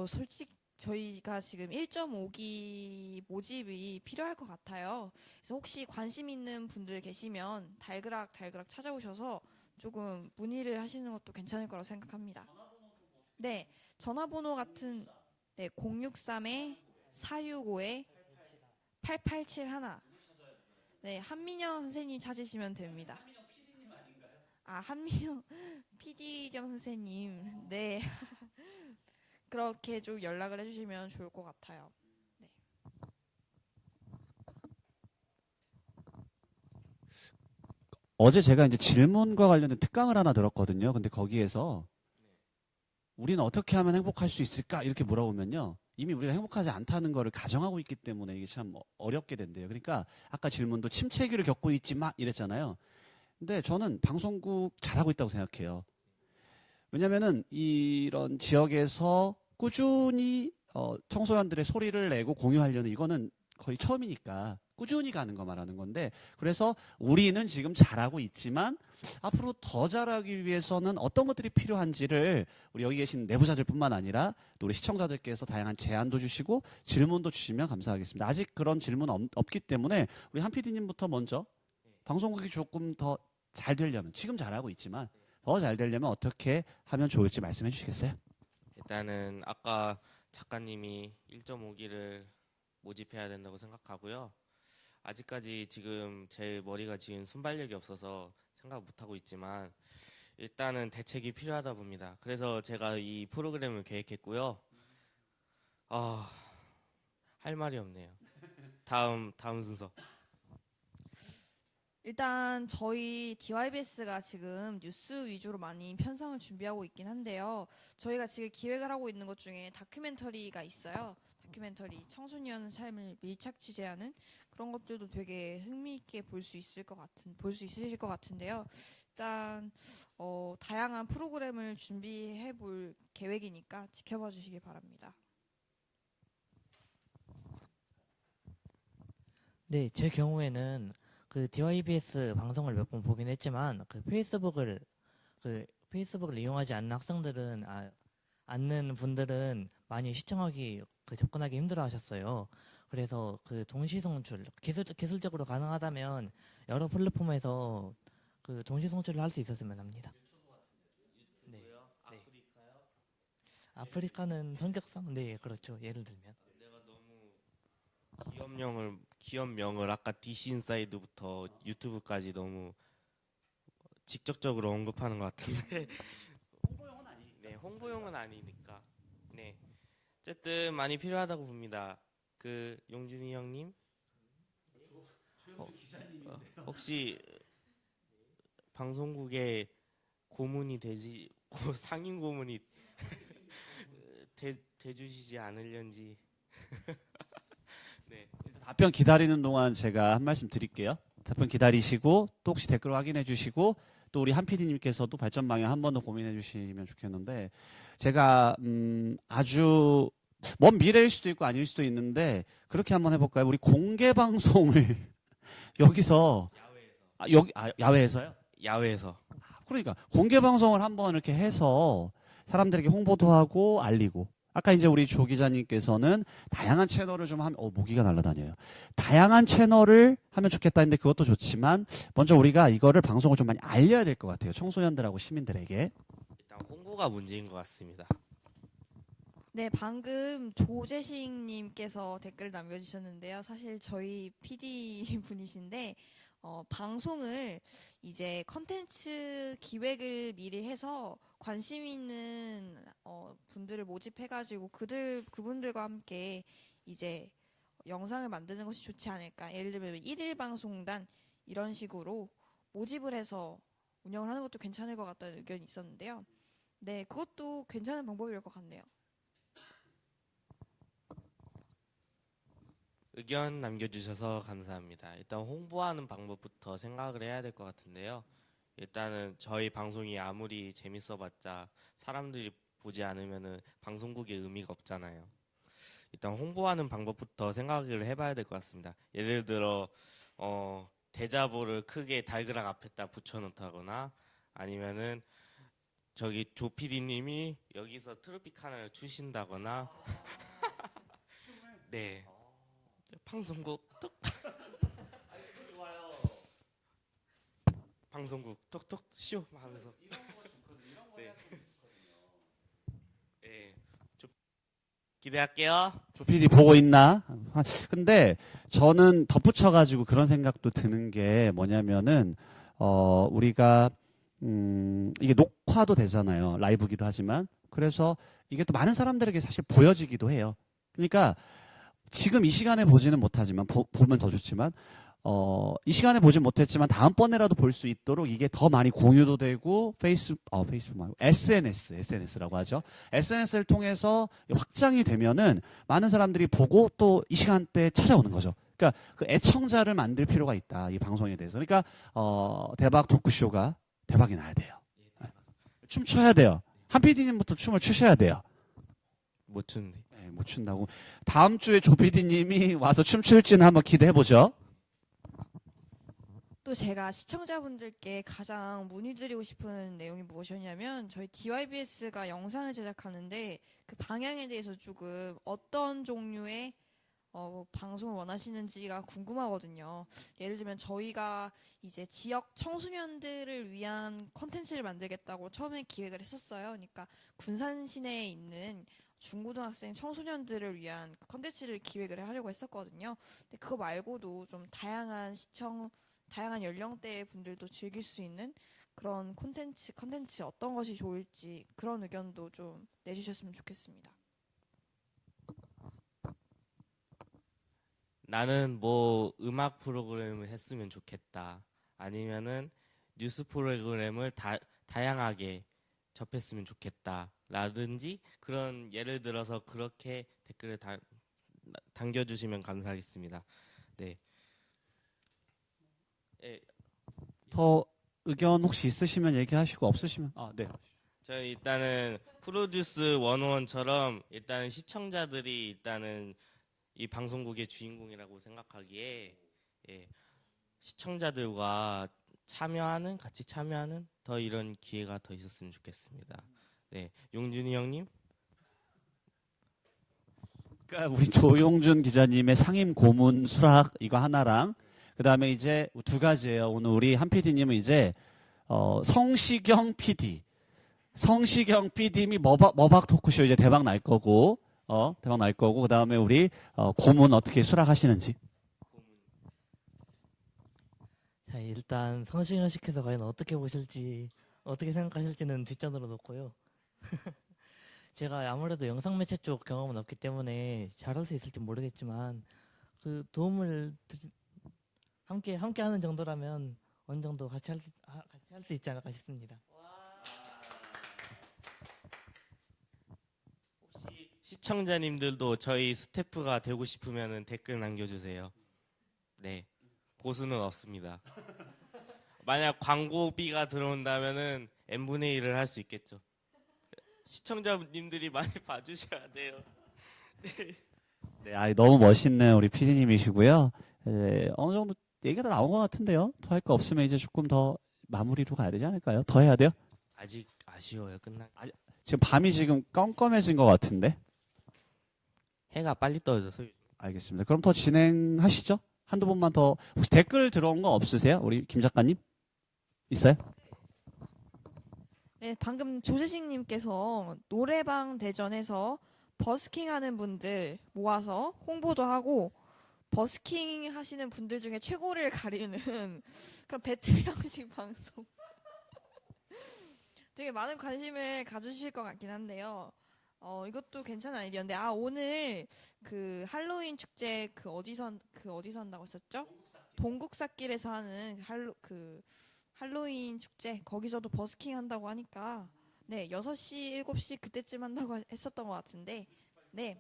솔직히 저희가 지금 1.5기 모집이 필요할 것 같아요. 그래서 혹시 관심 있는 분들 계시면 달그락 찾아오셔서 조금 문의를 하시는 것도 괜찮을 거라고 생각합니다. 네, 전화번호 같은 063-465-8871. 네, 한민영 선생님 찾으시면 됩니다. 한민영 PD 겸 선생님. 네. 그렇게 좀 연락을 해주시면 좋을 것 같아요. 네. 어제 제가 이제 질문과 관련된 특강을 하나 들었거든요. 근데 거기에서 우리는 어떻게 하면 행복할 수 있을까? 이렇게 물어보면요. 이미 우리가 행복하지 않다는 거를 가정하고 있기 때문에 이게 참 어렵게 된대요. 그러니까 아까 질문도 침체기를 겪고 있지만 이랬잖아요. 근데 저는 방송국 잘하고 있다고 생각해요. 왜냐면은 이런 지역에서 꾸준히 청소년들의 소리를 내고 공유하려는 이거는 거의 처음이니까 꾸준히 가는 거 말하는 건데, 그래서 우리는 지금 잘하고 있지만 앞으로 더 잘하기 위해서는 어떤 것들이 필요한지를 우리 여기 계신 내부자들뿐만 아니라 또 우리 시청자들께서 다양한 제안도 주시고 질문도 주시면 감사하겠습니다. 아직 그런 질문 없기 때문에 우리 한 PD님부터 먼저 방송국이 조금 더 잘 되려면, 지금 잘하고 있지만 더 잘 되려면 어떻게 하면 좋을지 말씀해 주시겠어요? 일단은 아까 작가님이 1.5기를 모집해야 된다고 생각하고요. 아직까지 지금 제 머리가 지금 순발력이 없어서 생각 못하고 있지만 일단은 대책이 필요하다 봅니다. 그래서 제가 이 프로그램을 계획했고요. 할 말이 없네요. 다음 순서. 일단 저희 DYBS가 지금 뉴스 위주로 많이 편성을 준비하고 있긴 한데요. 저희가 지금 기획을 하고 있는 것 중에 다큐멘터리가 있어요. 다큐멘터리 청소년 삶을 밀착 취재하는 그런 것들도 되게 흥미있게 볼 수 있으실 것 같은데요. 일단 다양한 프로그램을 준비해 볼 계획이니까 지켜봐 주시기 바랍니다. 네, 제 경우에는 그 DYBS 방송을 몇 번 보긴 했지만 그 페이스북을 이용하지 않는 분들은 많이 시청하기 접근하기 힘들어하셨어요. 그래서 그 동시 송출 기술적으로 가능하다면 여러 플랫폼에서 그 동시 송출을 할 수 있었으면 합니다. 네. 아프리카는 성격상 그렇죠. 예를 들면 내가 너무 기업명을 아까 DC 인사이드부터 유튜브까지 너무 직접적으로 언급하는 것 같은데 홍보용은 아니니까. 네, 홍보용은 아니니까. 네, 어쨌든 많이 필요하다고 봅니다. 그 용준이 형님, 혹시 방송국에 고문이 상임 고문이 돼주시지 않으련지. 답변 기다리는 동안 제가 한 말씀 드릴게요. 답변 기다리시고 또 혹시 댓글 확인해 주시고 또 우리 한 PD님께서도 발전 방향 한 번 더 고민해 주시면 좋겠는데 제가 아주 먼 미래일 수도 있고 아닐 수도 있는데 그렇게 한번 해볼까요? 우리 공개 방송을 여기서 야외에서요? 야외에서. 그러니까 공개 방송을 한번 이렇게 해서 사람들에게 홍보도 하고 알리고 아까 이제 우리 조 기자님께서는 다양한 채널을 좀 하면 모기가 날아다녀요. 다양한 채널을 하면 좋겠다 했는데 그것도 좋지만 먼저 우리가 이거를 방송을 좀 많이 알려야 될 것 같아요. 청소년들하고 시민들에게. 일단 홍보가 문제인 것 같습니다. 네, 방금 조재식님께서 댓글 남겨주셨는데요. 사실 저희 PD 분이신데 방송을 이제 컨텐츠 기획을 미리 해서 관심 있는 분들을 모집해가지고 그분들과 함께 이제 영상을 만드는 것이 좋지 않을까. 예를 들면 1일 방송단 이런 식으로 모집을 해서 운영을 하는 것도 괜찮을 것 같다는 의견이 있었는데요. 네, 그것도 괜찮은 방법일 것 같네요. 의견 남겨주셔서 감사합니다. 일단 홍보하는 방법부터 생각을 해야 될 것 같은데요. 일단은 저희 방송이 아무리 재밌어봤자 사람들이 보지 않으면은 방송국의 의미가 없잖아요. 일단 홍보하는 방법부터 생각을 해봐야 될 것 같습니다. 예를 들어 대자보를 크게 달그락 앞에다 붙여놓다거나 아니면은 저기 조 PD님이 여기서 트로피카나를 추신다거나 네. 방송국 톡 방송국 톡톡 쇼 하면서 네. 네. 기대할게요. 조 PD 보고 있나? 근데 저는 덧붙여가지고 그런 생각도 드는 게 뭐냐면은 우리가 이게 녹화도 되잖아요. 라이브기도 하지만 그래서 이게 또 많은 사람들에게 사실 보여지기도 해요. 그러니까 지금 이 시간에 보지는 못하지만 보면 더 좋지만 이 시간에 보진 못했지만 다음번에라도 볼 수 있도록 이게 더 많이 공유도 되고 페이스북 말고 SNS라고 하죠. SNS를 통해서 확장이 되면은 많은 사람들이 보고 또 이 시간대에 찾아오는 거죠. 그러니까 그 애청자를 만들 필요가 있다. 이 방송에 대해서. 그러니까 대박 토크쇼가 대박이 나야 돼요. 춤춰야 돼요. 한 PD님부터 춤을 추셔야 돼요. 못 추는데. 네, 못 춘다고. 다음 주에 조 PD님이 와서 춤출지는 한번 기대해 보죠. 또 제가 시청자분들께 가장 문의드리고 싶은 내용이 무엇이었냐면 저희 DYBS가 영상을 제작하는데 그 방향에 대해서 조금 어떤 종류의 방송을 원하시는지가 궁금하거든요. 예를 들면 저희가 이제 지역 청소년들을 위한 콘텐츠를 만들겠다고 처음에 기획을 했었어요. 그러니까 군산 시내에 있는 중고등학생 청소년들을 위한 콘텐츠를 기획을 하려고 했었거든요. 근데 그거 말고도 좀 다양한 연령대의 분들도 즐길 수 있는 그런 콘텐츠 어떤 것이 좋을지 그런 의견도 좀 내주셨으면 좋겠습니다. 나는 뭐 음악 프로그램을 했으면 좋겠다. 아니면은 뉴스 프로그램을 다양하게 접했으면 좋겠다. 라든지 그런 예를 들어서 그렇게 댓글을 남겨주시면 감사하겠습니다. 네. 더 의견 혹시 있으시면 얘기하시고 없으시면 네. 저는 일단은 프로듀스 101처럼 일단은 시청자들이 일단은 이 방송국의 주인공이라고 생각하기에 시청자들과 같이 참여하는 더 이런 기회가 더 있었으면 좋겠습니다. 네, 용준이 형님. 그러니까 우리 조용준 기자님의 상임 고문 수락 이거 하나랑 그 다음에 이제 두 가지예요. 오늘 우리 한 PD님은 이제 성시경 PD님이 머박 토크쇼 이제 대박 날 거고 그 다음에 우리 고문 어떻게 수락하시는지. 자, 일단 성시경 씨께서 과연 어떻게 보실지 어떻게 생각하실지는 뒷전으로 놓고요. 제가 아무래도 영상 매체 쪽 경험은 없기 때문에 잘할 수 있을지 모르겠지만 그 도움을 함께 하는 정도라면 어느 정도 같이 할 수 있지 않을까 싶습니다. 혹시 시청자님들도 저희 스태프가 되고 싶으면 댓글 남겨주세요. 네, 보수는 없습니다. 만약 광고비가 들어온다면은 n분의 1을 할 수 있겠죠. 시청자님들이 많이 봐주셔야 돼요. 네, 너무 멋있는 우리 PD님이시고요. 어느 정도 얘기가 다 나온 것 같은데요. 더 할 거 없으면 이제 조금 더 마무리로 가야 되지 않을까요? 더 해야 돼요? 아직 아쉬워요. 지금 밤이 지금 껌껌해진 것 같은데. 해가 빨리 떨어져서. 알겠습니다. 그럼 더 진행하시죠. 한두 번만 더. 혹시 댓글 들어온 거 없으세요? 우리 김 작가님? 있어요? 네, 방금 조재식님께서 노래방 대전에서 버스킹 하는 분들 모아서 홍보도 하고 버스킹 하시는 분들 중에 최고를 가리는 그런 배틀 형식 방송 되게 많은 관심을 가져주실 것 같긴 한데요. 이것도 괜찮은 아이디어인데 오늘 그 할로윈 축제 어디서 한다고 했었죠? 동국사길에서 하는 할로윈 축제 거기서도 버스킹 한다고 하니까 네 6시 7시 그때쯤 한다고 했었던 것 같은데 네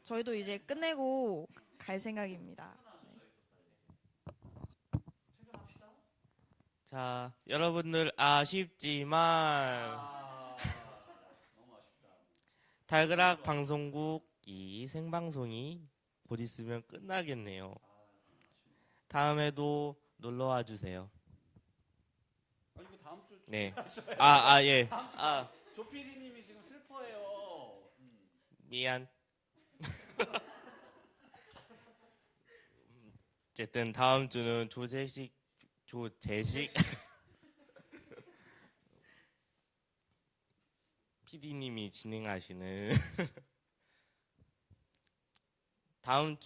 저희도 이제 끝내고 갈 생각입니다. 자, 여러분들 아쉽지만 달그락 방송국이 생방송이 곧 있으면 끝나겠네요. 다음에도 놀러와 주세요. 네. 예. 조 PD님이 지금 슬퍼해요. 미안. 어쨌든 다음 주는 조재식 PD님이 진행하시는 다다음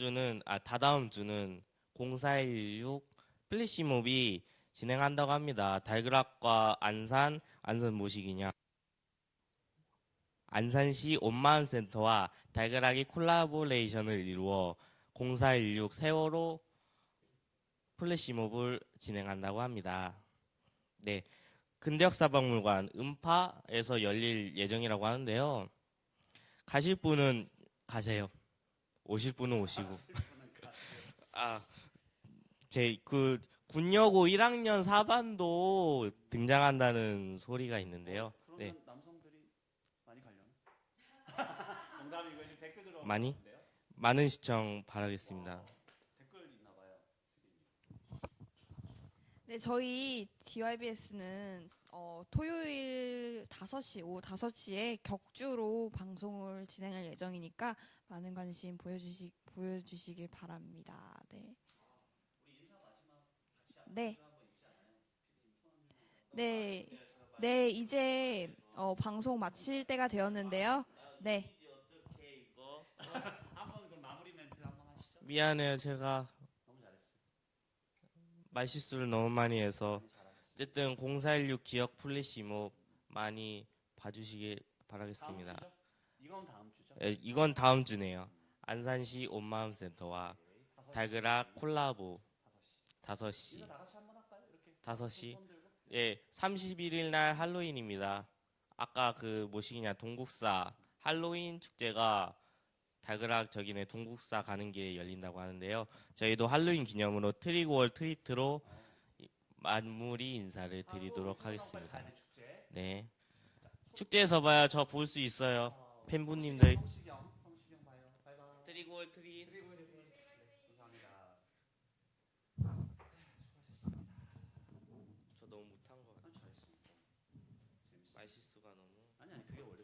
주는 0416 플래시몹이 진행한다고 합니다. 달그락과 안산 모시기냐 안산시 온마을센터와 달그락이 콜라보레이션을 이루어 0416 세월호 플래시몹을 진행한다고 합니다. 네, 근대역사박물관 음파에서 열릴 예정이라고 하는데요. 가실 분은 가세요. 오실 분은 오시고. 제 군여고 1학년 4반도 등장한다는 소리가 있는데요. 네. 남성들이 많이 가려나? 농담이고 지금 댓글 들어. 많은 시청 바라겠습니다. 댓글 있나 봐요. 네, 저희 DYBS는 토요일 5시, 오후 5시에 격주로 방송을 진행할 예정이니까 많은 관심 보여주시길 바랍니다. 네. 네. 네, 이제 방송 마칠 때가 되었는데요. 네. 한번 그럼 마무리 멘트 한번 하시죠. 미안해요. 제가 너무 잘했어. 말실수를 너무 많이 해서. 어쨌든 0416 기억 플래시몹 많이 봐주시길 바라겠습니다. 다음 주죠? 이건 다음 주죠? 이건 다음 주네요. 안산시 온마음센터와 달그락 콜라보 5시. 다 같이 한번 할까요? 이렇게 5시. 예, 31일 날 할로윈입니다. 아까 동국사 할로윈 축제가 달그락 동국사 가는 길에 열린다고 하는데요. 저희도 할로윈 기념으로 트리고월 트위트로 마무리 인사를 드리도록 하겠습니다. 네. 축제에서 봐야 저 볼 수 있어요. 팬분님들. 성시경 봐요. 바이바이. 트리고월 트윗. 감사합니다. 저 너무 못한 거 같아요. 잘했습니다. 재밌어. 말실수가 너무. 아니 그게 원래